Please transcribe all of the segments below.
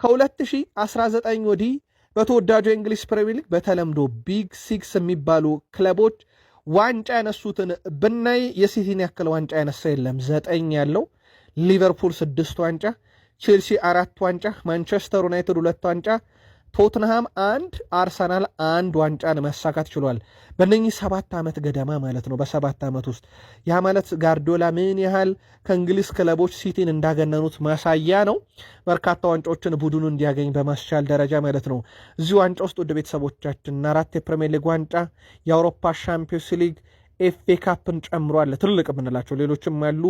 ከ2019 ወዲህ በተወዳጁ የእንግሊዝ ፕሪሚየር ሊግ በተለምዶ ቢግ ሲክስ የሚባሉ ክለቦች ዋንጫ ያነሱትን ብናይ የሲቲን ያክል ዋንጫ ያነሳ የለም። 9 ያለው ሊቨርፑል 6 ዋንጫ፣ ቼልሲ 4 ዋንጫ፣ ማንቸስተር ዩናይትድ 2 ዋንጫ፣ ቶትንሃም 1፣ አርሰናል 1 ዋንጫን ማሳካት ችሏል። በእነኚህ 7 ዓመት ገደማ ማለት ነው። በ7 ዓመት ውስጥ ያ ማለት ጋርዲዮላ ምን ያህል ከእንግሊዝ ክለቦች ሲቲን እንዳገነኑት ማሳያ ነው። በርካታ ዋንጫዎችን ቡድኑ እንዲያገኝ በማስቻል ደረጃ ማለት ነው። እዚህ ዋንጫ ውስጥ ውድ ቤተሰቦቻችን 4 የፕሪሚየር ሊግ ዋንጫ፣ የአውሮፓ ሻምፒዮንስ ሊግ፣ ኤፍኤ ካፕን ጨምሯል። ትልቅ የምንላቸው ሌሎችም ያሉ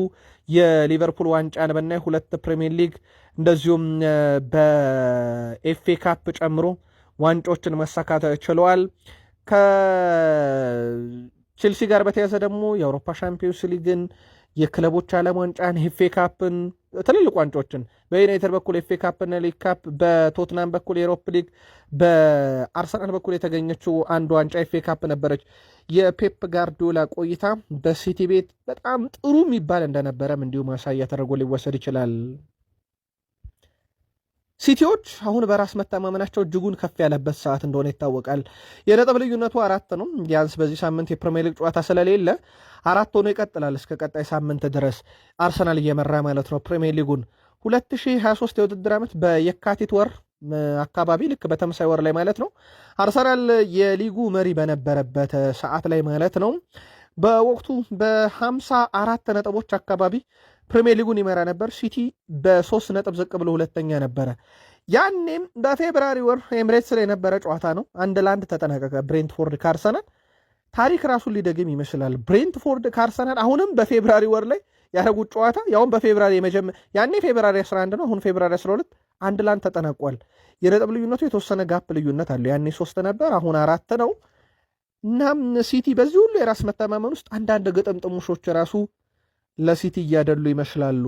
የሊቨርፑል ዋንጫን ብናይ 2 ፕሪሚየር ሊግ እንደዚሁም በኤፍኤ ካፕ ጨምሮ ዋንጫዎችን መሳካት ችለዋል። ከቼልሲ ጋር በተያዘ ደግሞ የአውሮፓ ሻምፒዮንስ ሊግን፣ የክለቦች ዓለም ዋንጫን፣ ኤፍኤ ካፕን፣ ትልልቅ ዋንጫዎችን በዩናይትድ በኩል ኤፍኤ ካፕና ሊግ ካፕ፣ በቶትናም በኩል የዩሮፕ ሊግ፣ በአርሰናል በኩል የተገኘችው አንድ ዋንጫ ኤፍኤ ካፕ ነበረች። የፔፕ ጋርዲዮላ ቆይታ በሲቲ ቤት በጣም ጥሩ የሚባል እንደነበረም እንዲሁ ማሳያ ተደርጎ ሊወሰድ ይችላል። ሲቲዎች አሁን በራስ መተማመናቸው እጅጉን ከፍ ያለበት ሰዓት እንደሆነ ይታወቃል። የነጥብ ልዩነቱ 4 ነው። ቢያንስ በዚህ ሳምንት የፕሪሚየር ሊግ ጨዋታ ስለሌለ 4 ሆኖ ይቀጥላል እስከ ቀጣይ ሳምንት ድረስ አርሰናል እየመራ ማለት ነው ፕሪሚየር ሊጉን። 2023 የውድድር ዓመት በየካቲት ወር አካባቢ ልክ በተመሳይ ወር ላይ ማለት ነው አርሰናል የሊጉ መሪ በነበረበት ሰዓት ላይ ማለት ነው በወቅቱ በ54 ነጥቦች አካባቢ ፕሪሚየር ሊጉን ይመራ ነበር። ሲቲ በ3 ነጥብ ዝቅ ብሎ ሁለተኛ ነበረ። ያኔም በፌብራሪ ወር ኤምሬትስ ላይ የነበረ ጨዋታ ነው 1-1 ተጠናቀቀ። ብሬንትፎርድ ከአርሰናል ታሪክ ራሱን ሊደግም ይመስላል። ብሬንትፎርድ ከአርሰናል አሁንም በፌብራሪ ወር ላይ ያደረጉት ጨዋታ ያውም በፌብራሪ ያኔ ፌብራሪ 11 ነው፣ አሁን ፌብራሪ 12 1-1 ተጠናቋል። የነጥብ ልዩነቱ የተወሰነ ጋፕ ልዩነት አለው። ያኔ 3 ነበር፣ አሁን 4 ነው። እናም ሲቲ በዚህ ሁሉ የራስ መተማመን ውስጥ አንዳንድ ግጥምጥሞሾች ራሱ ለሲቲ እያደሉ ይመስላሉ።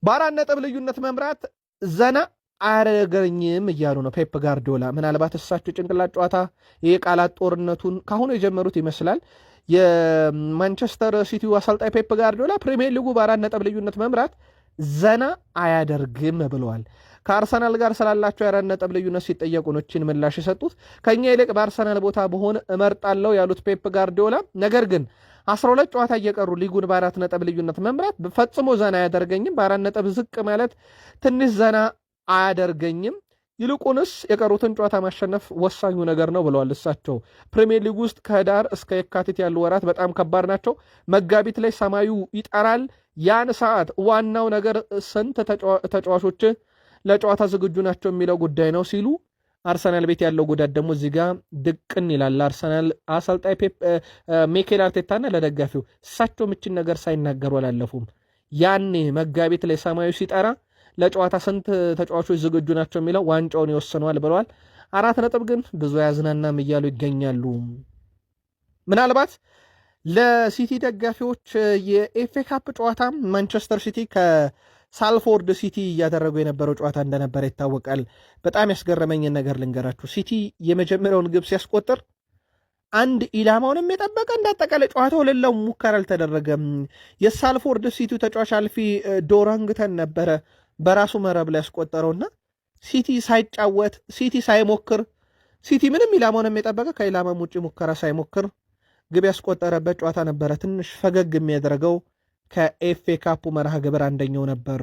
በ4 ነጥብ ልዩነት መምራት ዘና አያደርገኝም እያሉ ነው ፔፕ ጋርዲዮላ። ምናልባት እሳቸው ጭንቅላት ጨዋታ የቃላት ጦርነቱን ካሁኑ የጀመሩት ይመስላል። የማንቸስተር ሲቲው አሰልጣኝ ፔፕ ጋርዲዮላ ፕሪሚየር ሊጉ በ4 ነጥብ ልዩነት መምራት ዘና አያደርግም ብለዋል። ከአርሰናል ጋር ስላላቸው የ4 ነጥብ ልዩነት ሲጠየቁ ነው እቺን ምላሽ የሰጡት። ከኛ ይልቅ በአርሰናል ቦታ በሆነ እመርጣለሁ ያሉት ፔፕ ጋርዲዮላ ነገር ግን 12 ጨዋታ እየቀሩ ሊጉን በ4 ነጥብ ልዩነት መምራት ፈጽሞ ዘና አያደርገኝም፣ በ4 ነጥብ ዝቅ ማለት ትንሽ ዘና አያደርገኝም፣ ይልቁንስ የቀሩትን ጨዋታ ማሸነፍ ወሳኙ ነገር ነው ብለዋል እሳቸው። ፕሪሚየር ሊግ ውስጥ ከህዳር እስከ የካቲት ያሉ ወራት በጣም ከባድ ናቸው። መጋቢት ላይ ሰማዩ ይጠራል። ያን ሰዓት ዋናው ነገር ስንት ተጫዋቾች ለጨዋታ ዝግጁ ናቸው የሚለው ጉዳይ ነው ሲሉ አርሰናል ቤት ያለው ጉዳት ደግሞ እዚህ ጋር ድቅን ይላል። አርሰናል አሰልጣኝ ሚኬል አርቴታና ለደጋፊው እሳቸው ምችን ነገር ሳይናገሩ አላለፉም። ያኔ መጋቢት ላይ ሰማዩ ሲጠራ ለጨዋታ ስንት ተጫዋቾች ዝግጁ ናቸው የሚለው ዋንጫውን ይወስነዋል ብለዋል። 4 ነጥብ ግን ብዙ ያዝናናም እያሉ ይገኛሉ። ምናልባት ለሲቲ ደጋፊዎች የኤፍኤ ካፕ ጨዋታ ማንቸስተር ሲቲ ከሳልፎርድ ሲቲ እያደረጉ የነበረው ጨዋታ እንደነበረ ይታወቃል። በጣም ያስገረመኝን ነገር ልንገራችሁ። ሲቲ የመጀመሪያውን ግብ ሲያስቆጥር አንድ ኢላማውንም የጠበቀ እንዳጠቃላይ ጨዋታው ሌላው ሙከራ አልተደረገም። የሳልፎርድ ሲቲ ተጫዋች አልፊ ዶራንግተን ነበረ በራሱ መረብ ላይ ያስቆጠረውና ሲቲ ሳይጫወት ሲቲ ሳይሞክር ሲቲ ምንም ኢላማውንም የጠበቀ ከኢላማም ውጭ ሙከራ ሳይሞክር ግብ ያስቆጠረበት ጨዋታ ነበረ። ትንሽ ፈገግ የሚያደርገው ከኤፍኤ ካፑ መርሃ ግብር አንደኛው ነበር።